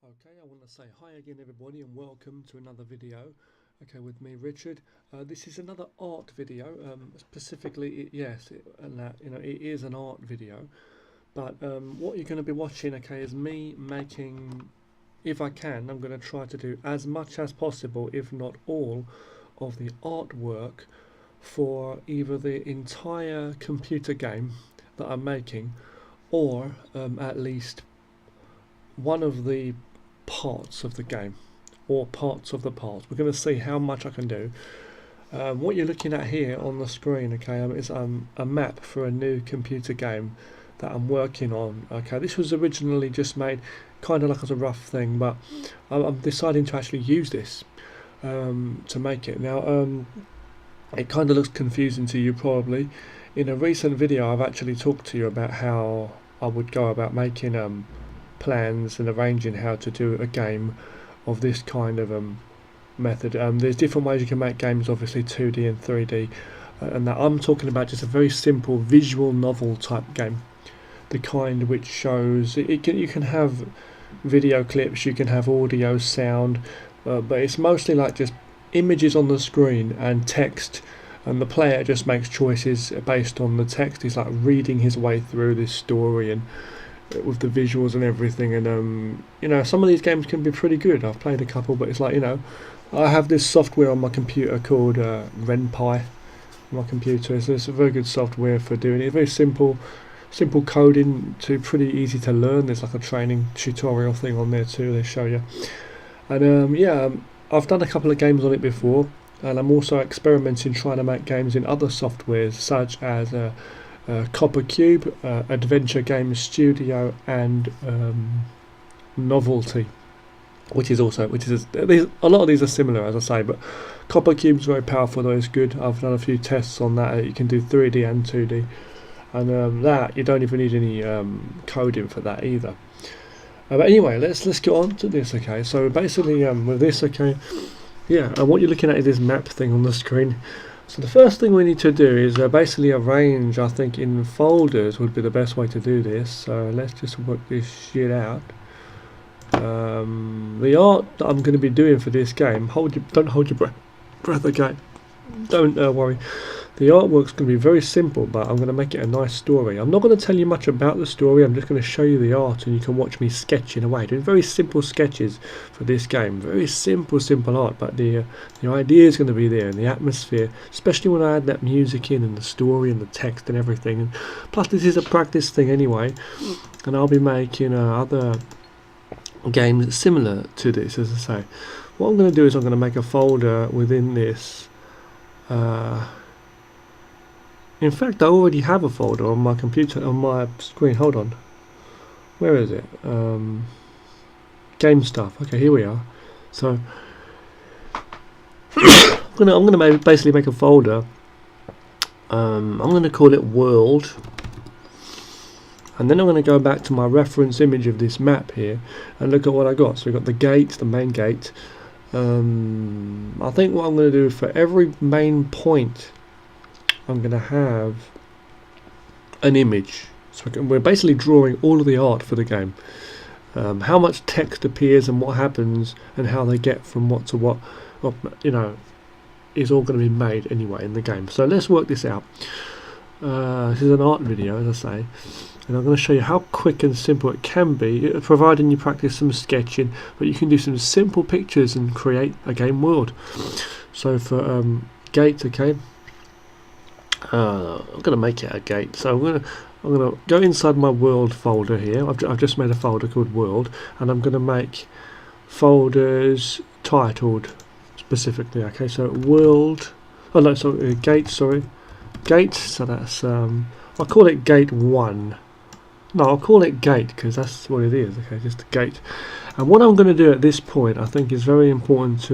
Okay, I want to say hi again everybody and welcome to another video. Okay, with me Richard. This is another art video. Specifically, it is an art video. But what you're going to be watching, okay, is me making, if I can, I'm going to try to do as much as possible, if not all, of the artwork for either the entire computer game that I'm making, or at least one of the parts of the game, or parts of the parts. We're going to see how much I can do. What you're looking at here on the screen, okay, is a map for a new computer game that I'm working on. Okay, this was originally just made kind of like as a rough thing, but I'm deciding to actually use this to make it. Now, it kind of looks confusing to you probably. In a recent video, I've actually talked to you about how I would go about making plans and arranging how to do a game of this kind of method. There's different ways you can make games, obviously 2D and 3D, and that I'm talking about just a very simple visual novel type game, the kind which shows you can have video clips, you can have audio, sound, but it's mostly like just images on the screen and text, and the player just makes choices based on the text. He's like reading his way through this story and with the visuals and everything, and some of these games can be pretty good. I've played a couple, but it's like, I have this software on my computer called RenPy on my computer. So it's a very good software for doing it. Very simple coding, to pretty easy to learn. There's like a training tutorial thing on there too, they show you. And I've done a couple of games on it before, and I'm also experimenting trying to make games in other softwares such as Copper Cube, Adventure Games Studio, and Novelty, which is a lot of these are similar, as I say, but Copper Cube's very powerful though. It's good. I've done a few tests on that. You can do 3D and 2D, and that you don't even need any coding for that either. But anyway, let's get on to this. Okay, so basically with this, okay, what you're looking at is this map thing on the screen. So the first thing we need to do is basically arrange, I think, in folders would be the best way to do this. So let's just work this shit out. The art that I'm going to be doing for this game, don't hold your breath, okay? Don't worry. The artwork's going to be very simple, but I'm going to make it a nice story. I'm not going to tell you much about the story. I'm just going to show you the art, and you can watch me sketching away, doing very simple sketches for this game. Very simple art, but the idea is going to be there, and the atmosphere, especially when I add that music in, and the story, and the text, and everything. And plus, this is a practice thing anyway, and I'll be making other games similar to this, as I say. What I'm going to do is I'm going to make a folder within this. In fact, I already have a folder on my computer, on my screen. Hold on. Where is it? Game stuff. Okay, here we are. So I'm gonna basically make a folder. I'm gonna call it World, and then I'm gonna go back to my reference image of this map here and look at what I got. So we got the gate, the main gate. I think what I'm gonna do for every main point, I'm going to have an image. So we're basically drawing all of the art for the game. How much text appears and what happens and how they get from what to what, is all going to be made anyway in the game. So let's work this out. This is an art video, as I say, and I'm going to show you how quick and simple it can be, providing you practice some sketching, but you can do some simple pictures and create a game world. So for gate, okay, I'm going to make it a gate. So I'm going to go inside my world folder here. I've just made a folder called world, and I'm going to make folders titled specifically. Okay, so world. Oh no, sorry, gate. Sorry, gate. So that's I'll call it gate 1. No, I'll call it gate because that's what it is. Okay, just a gate. And what I'm going to do at this point, I think, is very important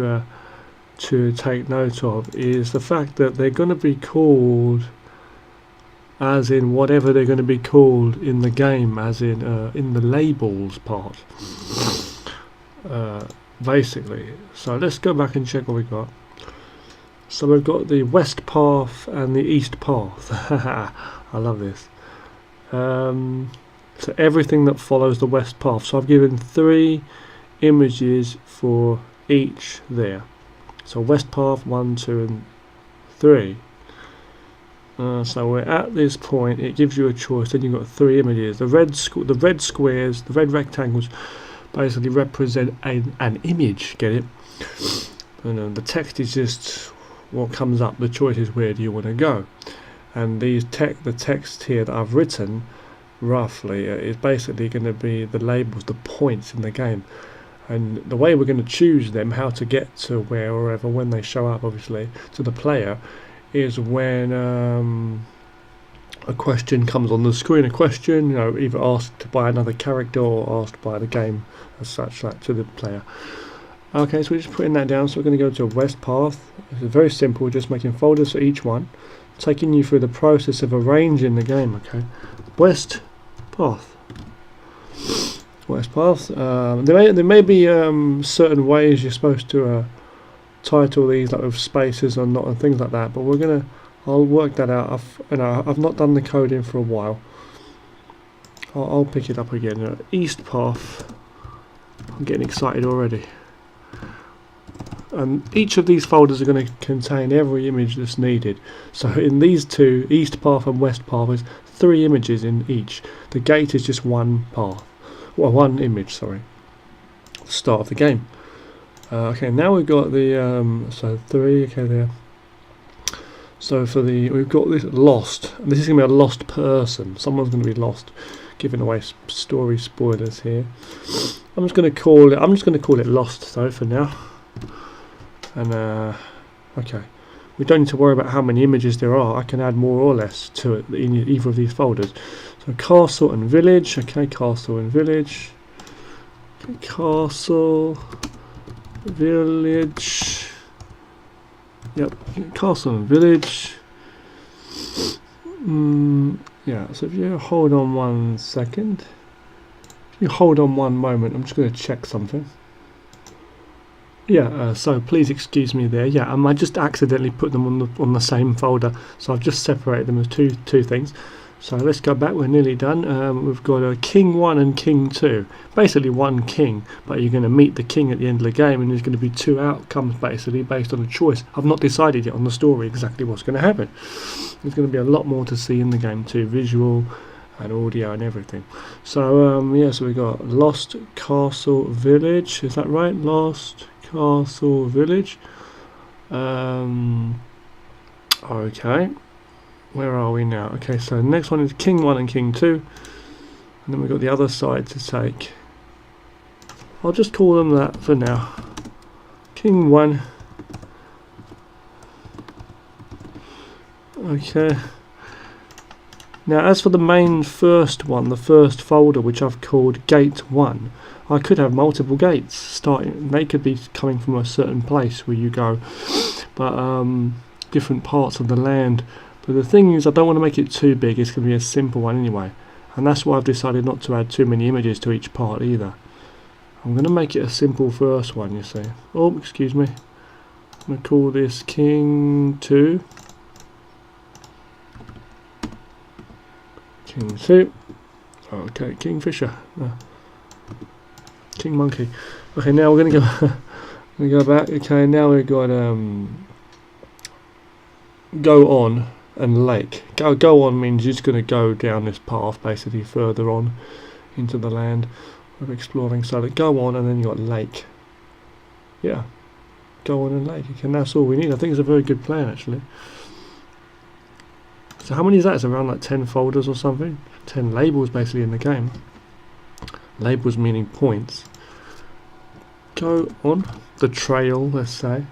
to take note of, is the fact that they're going to be called as in whatever they're going to be called in the game, as in the labels part, basically. So let's go back and check what we got. So we've got the west path and the east path. I love this. So everything that follows the west path. So I've given 3 images for each there. So west path 1, 2 and 3. So we're at this point. It gives you a choice. Then you've got 3 images. The red squares, the red rectangles basically represent an image. Get it? And the text is just what comes up. The choice is where do you want to go. And the text here that I've written roughly is basically going to be the labels, the points in the game. And the way we're going to choose them, how to get to wherever when they show up, obviously, to the player, is when a question comes on the screen. A question, you know, either asked by another character or asked by the game as such, like to the player. Okay, so we're just putting that down. So we're going to go to west path. It's very simple, just making folders for each one, taking you through the process of arranging the game. Okay, west path. West path. There may be certain ways you're supposed to title these, like with spaces or not and things like that. But I'll work that out. I've not done the coding for a while. I'll pick it up again. East path. I'm getting excited already. And each of these folders are going to contain every image that's needed. So in these two, east path and west path, is 3 images in each. The gate is just one path. Well, one image, sorry. The start of the game. Okay, now we've got the so 3. Okay, there. So we've got this lost, and this is going to be a lost person. Someone's going to be lost. Giving away story spoilers here. I'm just going to call it lost though for now. And okay, we don't need to worry about how many images there are. I can add more or less to it in either of these folders. So castle and village. Okay, castle and village. Okay, castle, village. Yep, castle and village. Yeah, so if you hold on 1 second, if you hold on 1 moment, I'm just going to check something. Yeah, so please excuse me there. Yeah, I just accidentally put them on the same folder, so I've just separated them as two things. So let's go back. We're nearly done. We've got a king 1 and king 2. Basically 1 king, but you're going to meet the king at the end of the game, and there's going to be 2 outcomes basically based on a choice. I've not decided yet on the story exactly what's going to happen. There's going to be a lot more to see in the game too, visual and audio and everything. So yeah, so we got lost castle village. Is that right? Lost castle village. Okay, where are we now? Okay, so the next one is king 1 and king 2, and then we've got the other side to take. I'll just call them that for now. King 1. Okay. Now as for the main first one, the first folder, which I've called gate 1, I could have multiple gates starting. They could be coming from a certain place where you go, but different parts of the land. But the thing is, I don't want to make it too big. It's going to be a simple one anyway, and that's why I've decided not to add too many images to each part either. I'm going to make it a simple first one, you see. Oh, excuse me. I'm going to call this king 2. King 2. Okay, kingfisher. No. King monkey. Okay, now we're gonna go back. Okay, now we've got go on and lake. Go on means you're just gonna go down this path basically further on into the land of exploring. So that go on and then you got lake. Yeah, go on and lake. And that's all we need. I think it's a very good plan actually. So how many is that? It's around like 10 folders or something. 10 labels basically in the game. Labels meaning points. Go on the trail, let's say.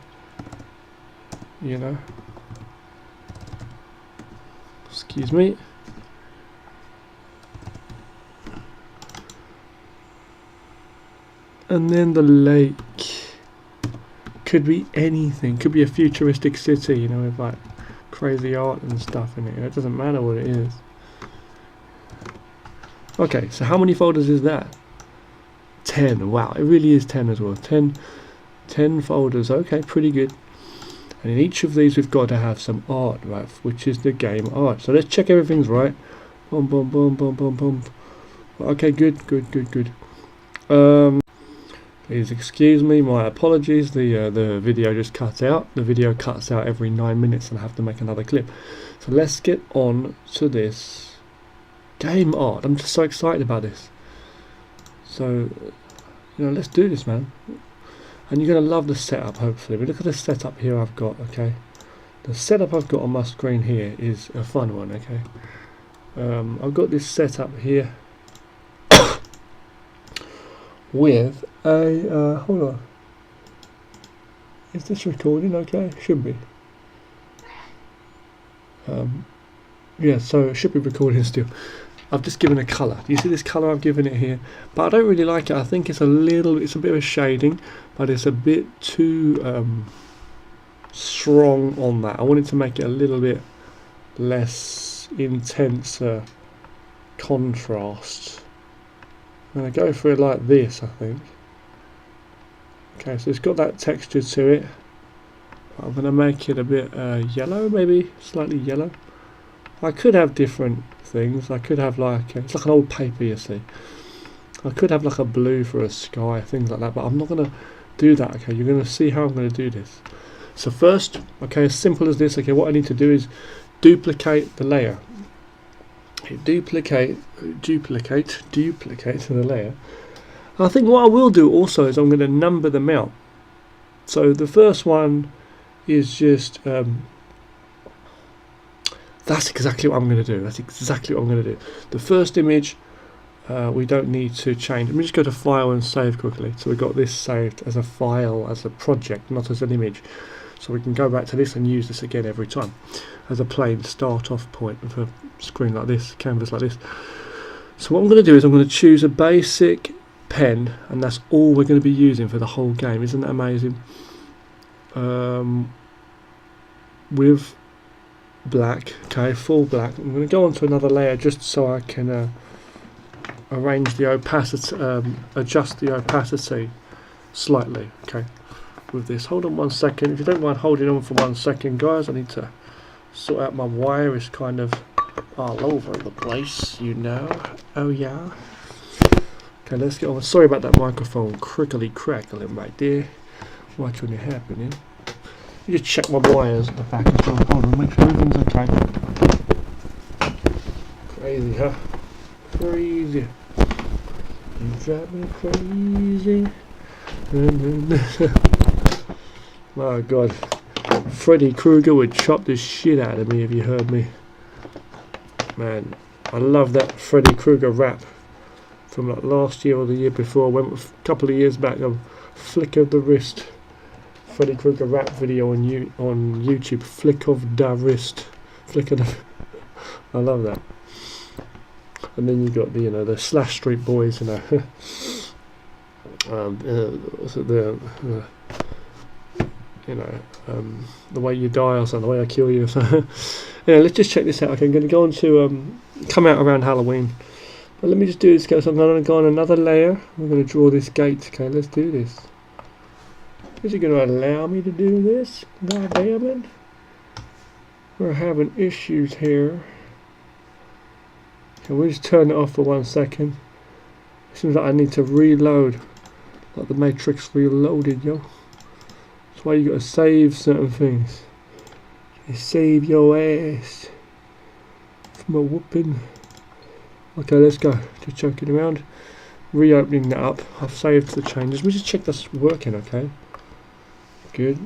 You know. Excuse me. And then the lake. Could be anything. Could be a futuristic city, you know, with like crazy art and stuff in it. It doesn't matter what it is. Okay, so how many folders is that? 10. Wow, it really is 10 as well. 10 folders. Okay, pretty good. And in each of these we've got to have some art, right, which is the game art. So let's check everything's right. Boom, boom, boom, boom, boom, boom. Okay, good. Please excuse me, my apologies, the video just cut out. The video cuts out every 9 minutes and I have to make another clip. So let's get on to this game art. I'm just so excited about this. So, you know, let's do this, man. And you're going to love the setup, hopefully. But look at the setup here I've got, okay? The setup I've got on my screen here is a fun one, okay? I've got this setup here with a, hold on. Is this recording okay? Should be. Yeah, so it should be recording still. I've just given a colour. Do you see this colour I've given it here? But I don't really like it. I think it's a bit of a shading, but it's a bit too strong on that. I wanted to make it a little bit less intense contrast. I'm going to go for it like this, I think. Okay, so it's got that texture to it. I'm going to make it a bit yellow, maybe slightly yellow. I could have different things. I could have like it's like an old paper, you see. I could have like a blue for a sky, things like that, but I'm not going to do that. Okay, you're going to see how I'm going to do this. So first, okay, as simple as this. Okay, what I need to do is duplicate the layer. Duplicate the layer. And I think what I will do also is I'm going to number them out. So the first one is just that's exactly what I'm going to do. That's exactly what I'm going to do. The first image we don't need to change. Let me just go to file and save quickly. So we've got this saved as a file, as a project, not as an image. So we can go back to this and use this again every time as a plain start off point of a screen like this, canvas like this. So what I'm going to do is I'm going to choose a basic pen, and that's all we're going to be using for the whole game. Isn't that amazing? With black, okay, full black. I'm going to go on to another layer just so I can arrange the opacity, adjust the opacity slightly, okay, with this. Hold on 1 second. If you don't mind holding on for 1 second, guys, I need to sort out my wire. It's kind of all over the place, you know. Oh yeah. Okay, let's get on. Sorry about that microphone crickly crackling right there. Why couldn't it happen? You just check my wires at the back as well. Hold on, make sure everything's okay. Crazy, huh? Crazy. You drive me crazy. My God, Freddy Krueger would chop the shit out of me if you heard me. Man, I love that Freddy Krueger rap from like last year or the year before. I went a couple of years back. A flick of the wrist. Freddy Krueger rap video on YouTube. Flick of the wrist. Flick of the. I love that. And then you got the the Slash Street Boys, the way you die or something, the way I kill you. So yeah, let's just check this out. Okay, I'm going to go on to come out around Halloween. But let me just do this, guys. I'm going to go on another layer. I'm going to draw this gate. Okay, let's do this. Is it going to allow me to do this? God damn it. We're having issues here. Okay, we'll just turn it off for 1 second. It seems like I need to reload. Like the Matrix Reloaded, yo. That's why you got to save certain things. You save your ass from a whooping. Okay, let's go. Just joking around. Reopening that up. I've saved the changes. We just check that's working, okay? Good.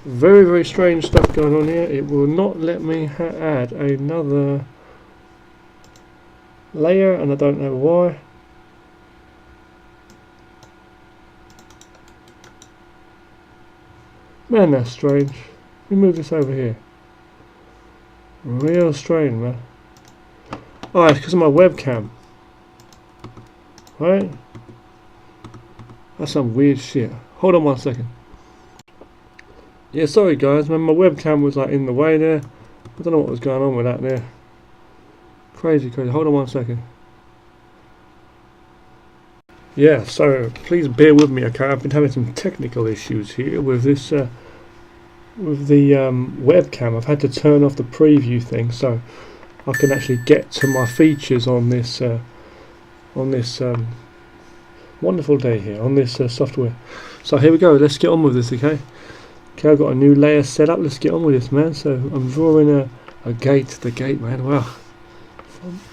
Very, very strange stuff going on here. It will not let me add another layer, and I don't know why. Man, that's strange. Let me move this over here. Real strange, man. Oh, it's because of my webcam. Right? That's some weird shit. Hold on 1 second. Yeah, sorry guys, man, my webcam was like in the way there. I don't know what was going on with that there. Crazy. Hold on 1 second. Yeah, so please bear with me, okay? I've been having some technical issues here with this, with the webcam. I've had to turn off the preview thing so I can actually get to my features on this on this wonderful day here on this software. So here we go, let's get on with this. Okay, I've got a new layer set up, let's get on with this, man. So I'm drawing a gate, the gate, man. Wow,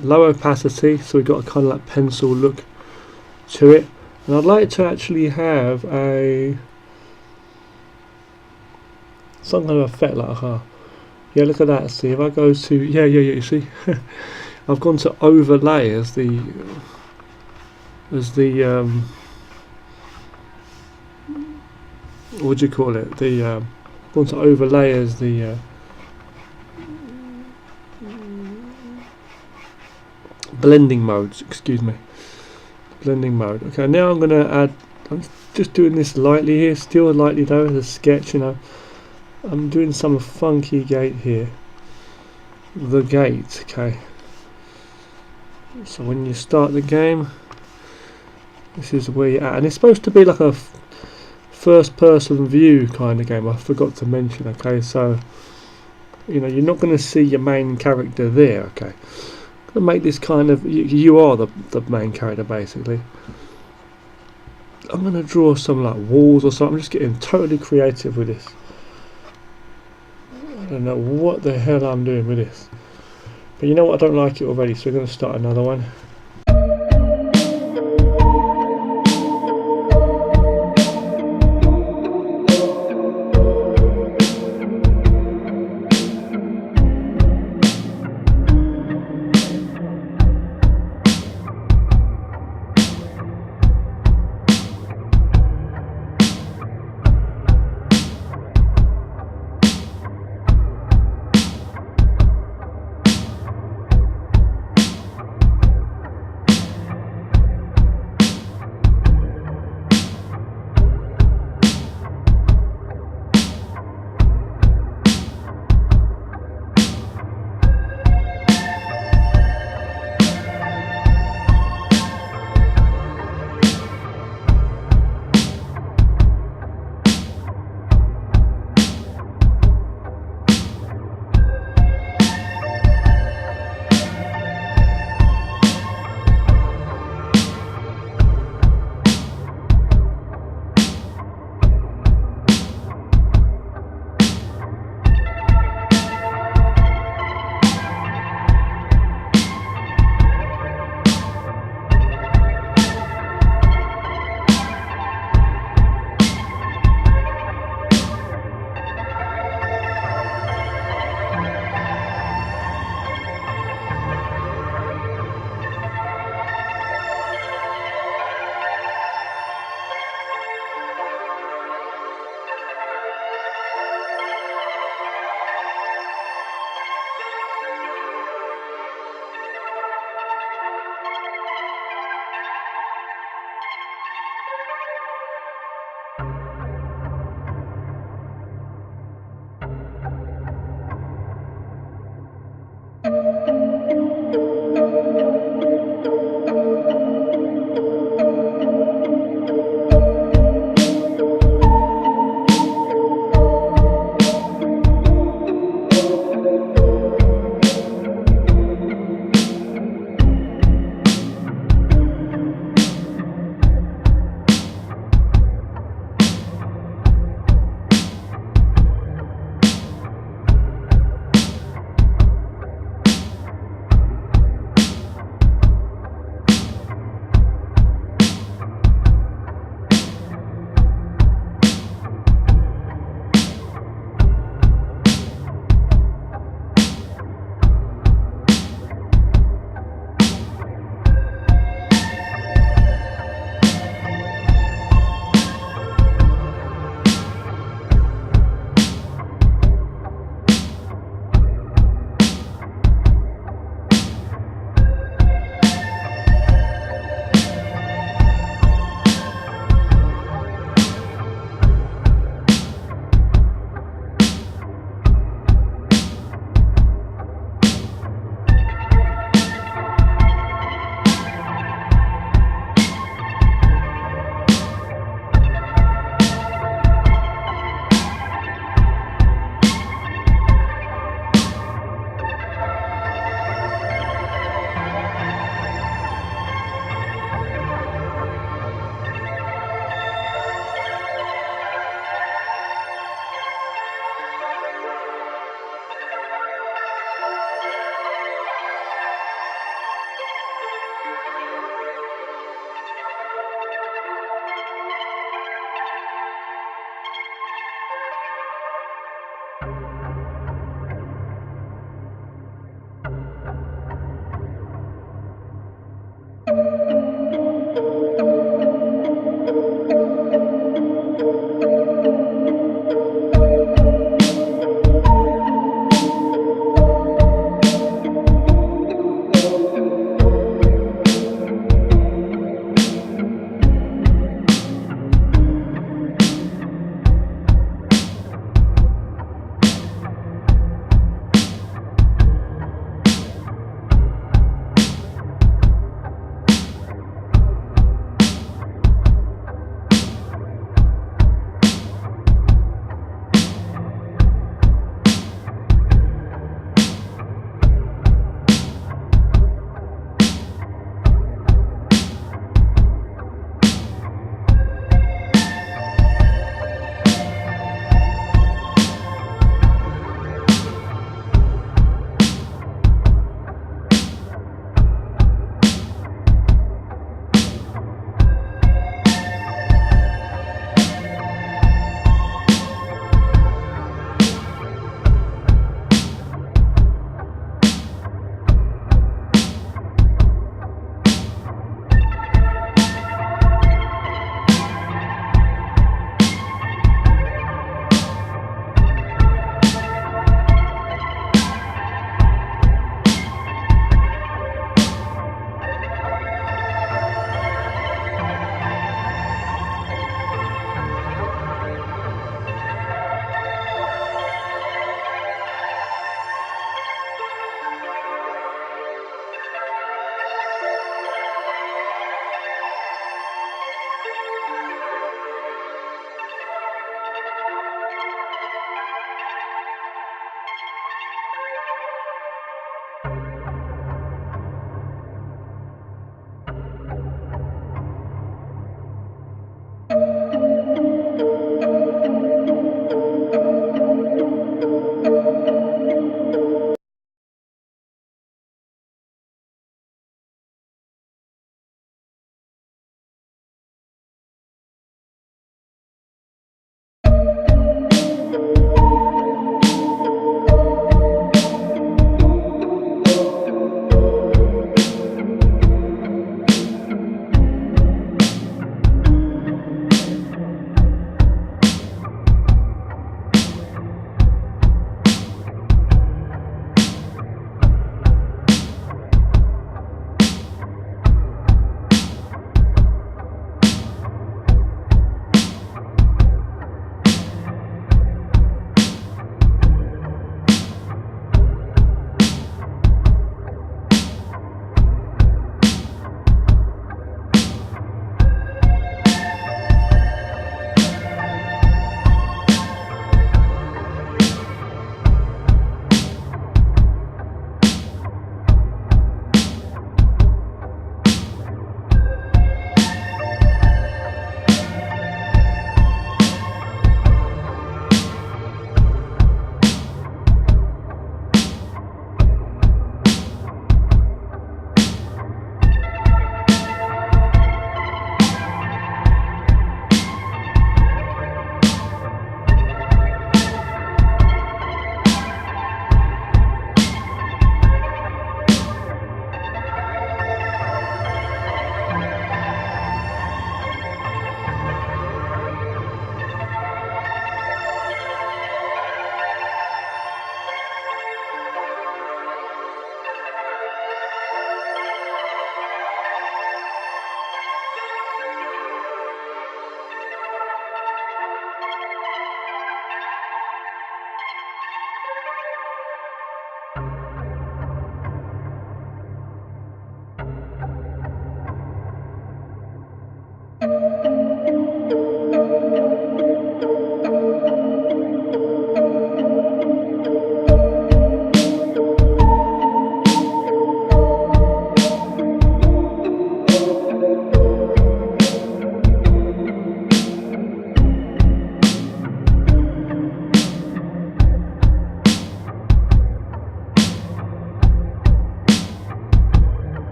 low opacity, so we've got a kind of like pencil look to it, and I'd like to actually have some kind of effect like yeah, look at that. See, if I go to yeah, you see I've gone to overlay as the what do you call it, gone to overlay as the blending modes, excuse me, blending mode. Okay, now I'm gonna add, I'm just doing this lightly here, still lightly though, as a sketch, you know. I'm doing some funky gate here, the gate. Okay, so when you start the game, this is where you're at, and it's supposed to be like a first person view kind of game, I forgot to mention. Okay, so you know, you're not going to see your main character there. Okay, I'm going to make this kind of, you are the main character basically. I'm going to draw some like walls or something. I'm just getting totally creative with this. I don't know what the hell I'm doing with this, but you know what, I don't like it already, so we're going to start another one.